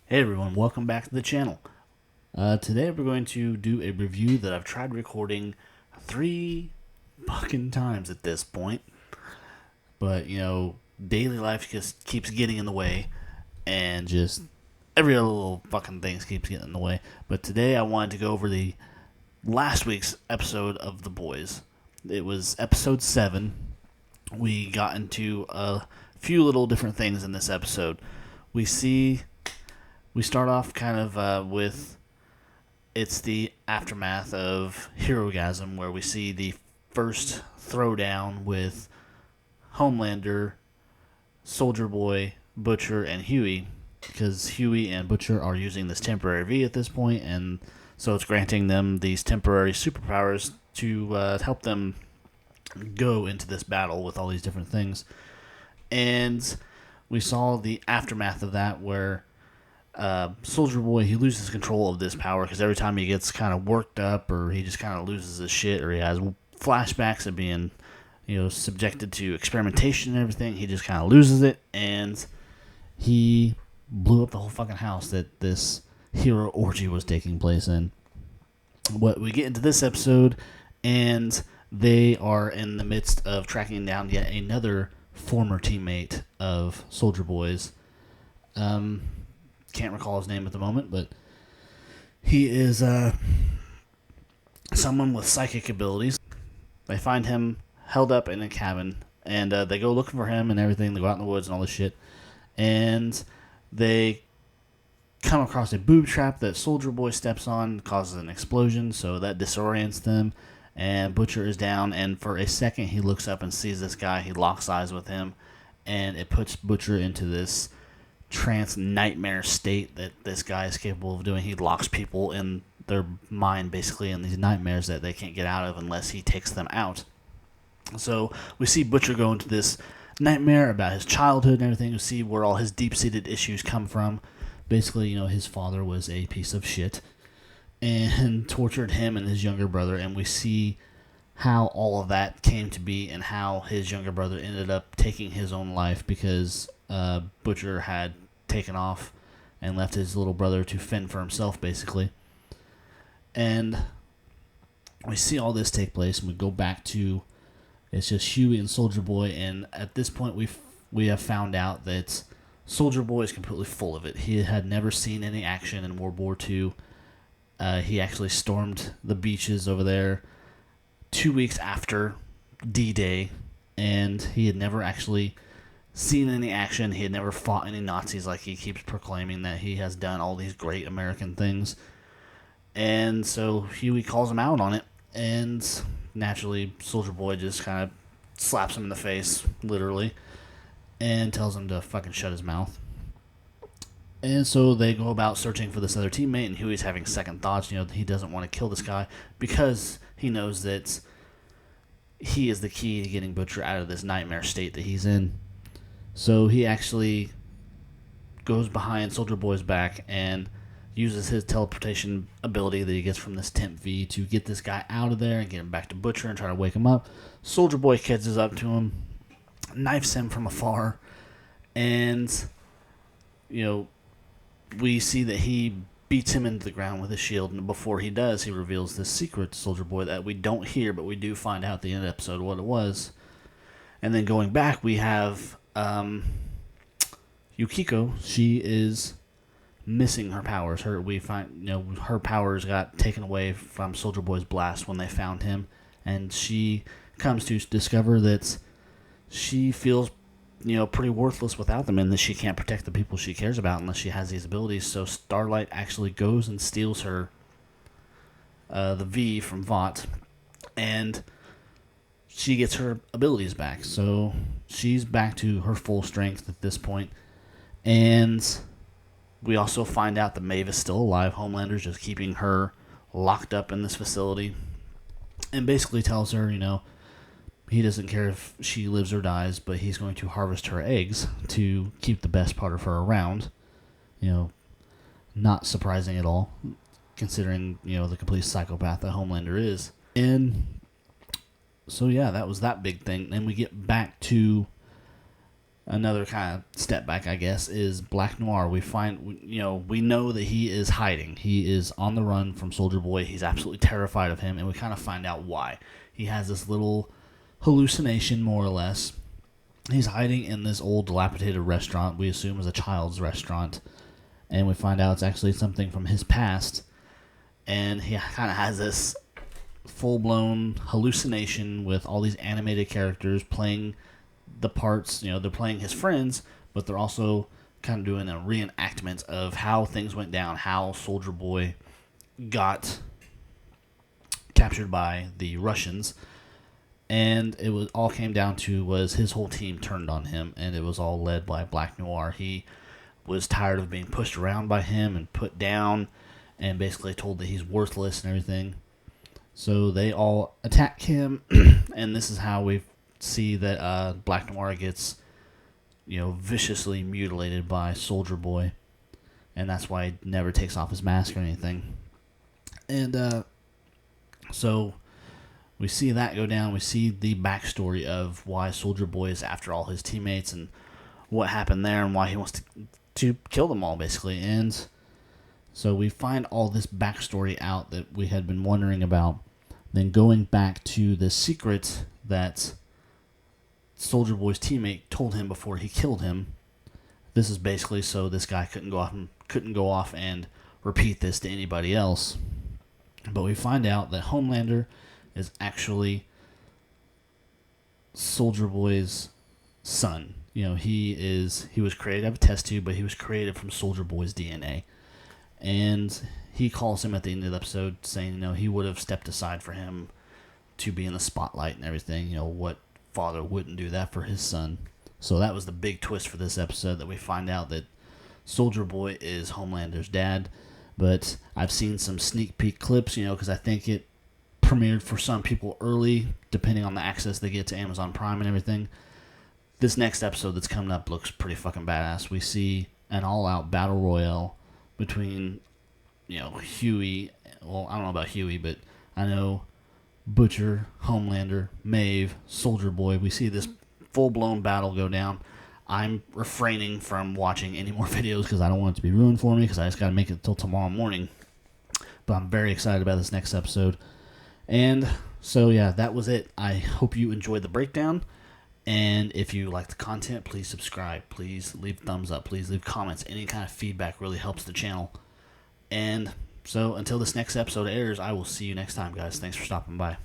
Hey everyone, welcome back to the channel. Today we're going to do a review that I've tried recording 3 fucking times at this point. But, daily life just keeps getting in the way, and just every other little fucking thing keeps getting in the way. But today I wanted to go over the last week's episode of The Boys. It was episode 7. We got into a few little different things in this episode. We start off kind of with it's the aftermath of Herogasm, where we see the first throwdown with Homelander, Soldier Boy, Butcher, and Huey, because Huey and Butcher are using this temporary V at this point, and so it's granting them these temporary superpowers to help them go into this battle with all these different things. And we saw the aftermath of that, where Soldier Boy, he loses control of this power because every time he gets kind of worked up, or he just kind of loses his shit, or he has flashbacks of being, subjected to experimentation and everything, he just kind of loses it, and he blew up the whole fucking house that this hero orgy was taking place in. What we get into this episode, and they are in the midst of tracking down yet another former teammate of Soldier Boy's. Can't recall his name at the moment, but he is someone with psychic abilities. They find him held up in a cabin, and they go looking for him and everything. They go out in the woods and all this shit, and they come across a boob trap that Soldier Boy steps on, causes an explosion, so that disorients them, and Butcher is down, and for a second he looks up and sees this guy. He locks eyes with him, and it puts Butcher into this trance nightmare state that this guy is capable of doing. He locks people in their mind basically in these nightmares that they can't get out of unless he takes them out. So we see Butcher go into this nightmare about his childhood and everything. We see where all his deep-seated issues come from. Basically, his father was a piece of shit and tortured him and his younger brother, and we see how all of that came to be and how his younger brother ended up taking his own life because Butcher had taken off and left his little brother to fend for himself, basically. And we see all this take place, and we go back to, it's just Huey and Soldier Boy, and at this point we have found out that Soldier Boy is completely full of it. He had never seen any action in World War II. He actually stormed the beaches over there 2 weeks after D-Day, and he had never actually seen any action. He had never fought any Nazis like he keeps proclaiming that he has done all these great American things. And so Huey calls him out on it, and naturally Soldier Boy just kind of slaps him in the face, literally, and tells him to fucking shut his mouth. And so they go about searching for this other teammate, and Huey's having second thoughts. He doesn't want to kill this guy because he knows that he is the key to getting Butcher out of this nightmare state that he's in. So he actually goes behind Soldier Boy's back and uses his teleportation ability that he gets from this Temp V to get this guy out of there and get him back to Butcher and try to wake him up. Soldier Boy catches up to him, knifes him from afar, and, we see that he beats him into the ground with his shield, and before he does, he reveals this secret to Soldier Boy that we don't hear, but we do find out at the end of the episode what it was. And then going back, we have Yukiko. She is missing her powers. Her powers got taken away from Soldier Boy's blast when they found him, and she comes to discover that she feels pretty worthless without them, and that she can't protect the people she cares about unless she has these abilities. So Starlight actually goes and steals her the V from Vought, and she gets her abilities back. So she's back to her full strength at this point. And we also find out that Maeve is still alive. Homelander's just keeping her locked up in this facility, and basically tells her, he doesn't care if she lives or dies, but he's going to harvest her eggs to keep the best part of her around. Not surprising at all, considering, the complete psychopath that Homelander is. And so, yeah, that was that big thing. Then we get back to another kind of step back, I guess, is Black Noir. We know that he is hiding. He is on the run from Soldier Boy. He's absolutely terrified of him, and we kind of find out why. He has this little hallucination, more or less. He's hiding in this old dilapidated restaurant we assume is a child's restaurant, and we find out it's actually something from his past, and he kind of has this full-blown hallucination with all these animated characters playing the parts. They're playing his friends, but they're also kind of doing a reenactment of how things went down, how Soldier Boy got captured by the Russians. And it was all came down to was his whole team turned on him, and it was all led by Black Noir. He was tired of being pushed around by him and put down, and basically told that he's worthless and everything. So they all attack him, and this is how we see that Black Noir gets, viciously mutilated by Soldier Boy, and that's why he never takes off his mask or anything. And so we see that go down. We see the backstory of why Soldier Boy is after all his teammates and what happened there and why he wants to kill them all, basically. And so we find all this backstory out that we had been wondering about. Then going back to the secret that Soldier Boy's teammate told him before he killed him. This is basically so this guy couldn't go off and repeat this to anybody else. But we find out that Homelander is actually Soldier Boy's son. He was created out of a test tube, but he was created from Soldier Boy's DNA. And he calls him at the end of the episode saying, he would have stepped aside for him to be in the spotlight and everything. What father wouldn't do that for his son? So that was the big twist for this episode, that we find out that Soldier Boy is Homelander's dad. But I've seen some sneak peek clips, because I think it premiered for some people early, depending on the access they get to Amazon Prime and everything. This next episode that's coming up looks pretty fucking badass. We see an all-out battle royale between, Huey. Well, I don't know about Huey, but I know Butcher, Homelander, Maeve, Soldier Boy. We see this full-blown battle go down. I'm refraining from watching any more videos because I don't want it to be ruined for me, because I just got to make it till tomorrow morning. But I'm very excited about this next episode. And so, yeah, that was it. I hope you enjoyed the breakdown. And if you like the content, please subscribe. Please leave thumbs up. Please leave comments. Any kind of feedback really helps the channel. And so until this next episode airs, I will see you next time, guys. Thanks for stopping by.